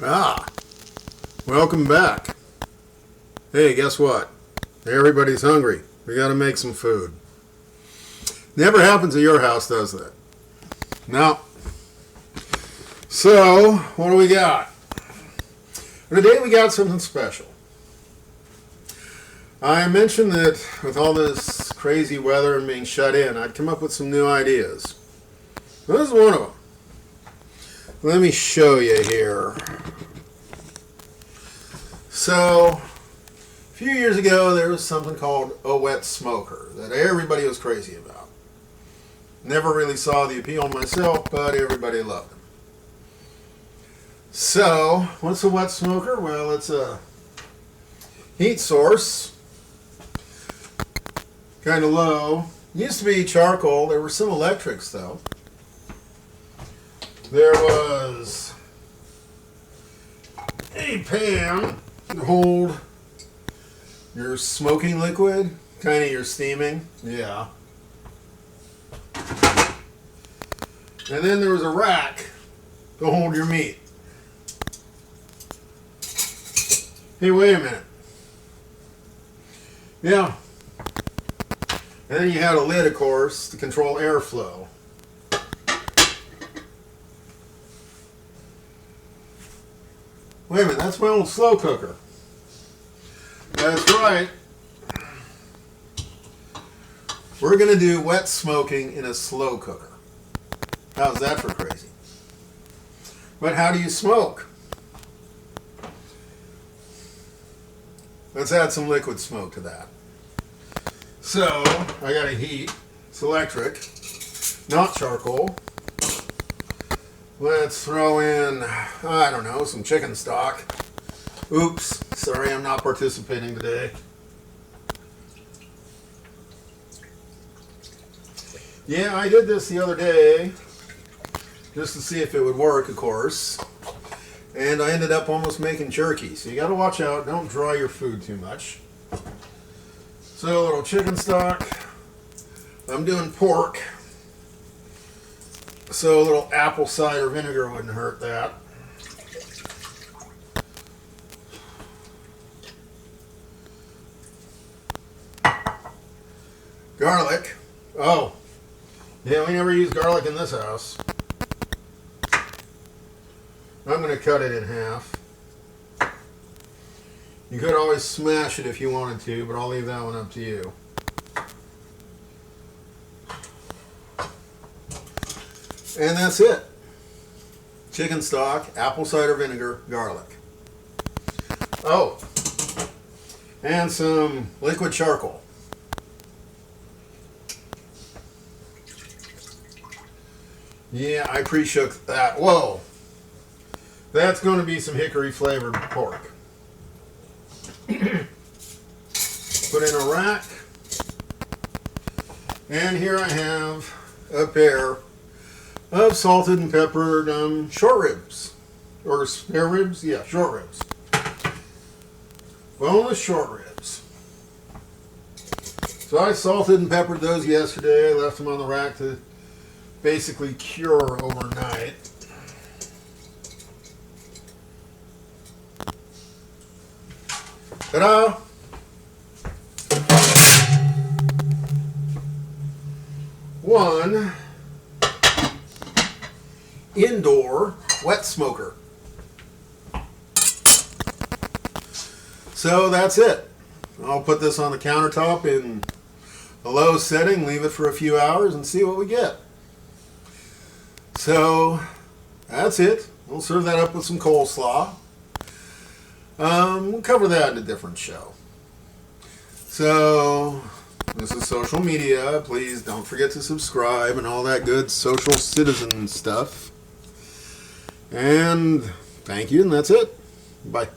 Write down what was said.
Ah, welcome back. Hey, guess what? Everybody's hungry. We gotta make some food. Never happens at your house, does that? No. So, what do we got? Today we got something special. I mentioned that with all this crazy weather and being shut in, I'd come up with some new ideas. This is one of them. Let me show you here. So, a few years ago, there was something called a wet smoker that everybody was crazy about. Never really saw the appeal myself, but everybody loved them. So, what's a wet smoker? Well, it's a heat source, kind of low. Used to be charcoal. There were some electrics, though. There was a pan to hold your smoking liquid, kind of your steaming. Yeah. And then there was a rack to hold your meat. Hey, wait a minute. Yeah. And then you had a lid, of course, to control airflow. Wait a minute, that's my old slow cooker. That's right. We're going to do wet smoking in a slow cooker. How's that for crazy? But how do you smoke? Let's add some liquid smoke to that. So, I got a heat. It's electric, not charcoal. Let's throw in, I don't know, some chicken stock. Oops, sorry, I'm not participating today. Yeah, I did this the other day, just to see if it would work, of course. And I ended up almost making jerky, so you gotta watch out, don't dry your food too much. So, a little chicken stock. I'm doing pork. So a little apple cider vinegar wouldn't hurt that. Garlic. Oh. Yeah, we never use garlic in this house. I'm going to cut it in half. You could always smash it if you wanted to, but I'll leave that one up to you. And that's it. Chicken stock, apple cider vinegar, garlic. Oh, and some liquid charcoal. Yeah, I pre-shook that. Whoa. That's going to be some hickory flavored pork. Put in a rack. And here I have a pair of salted and peppered short ribs. Or spare ribs? Yeah, short ribs. Boneless short ribs. So I salted and peppered those yesterday. I left them on the rack to basically cure overnight. Ta-da! One indoor wet smoker. So that's it. I'll put this on the countertop in a low setting, leave it for a few hours, and see what we get. So that's it. We'll serve that up with some coleslaw. We'll cover that in a different show. So this is social media. Please don't forget to subscribe and all that good social citizen stuff. And thank you, and that's it. Bye.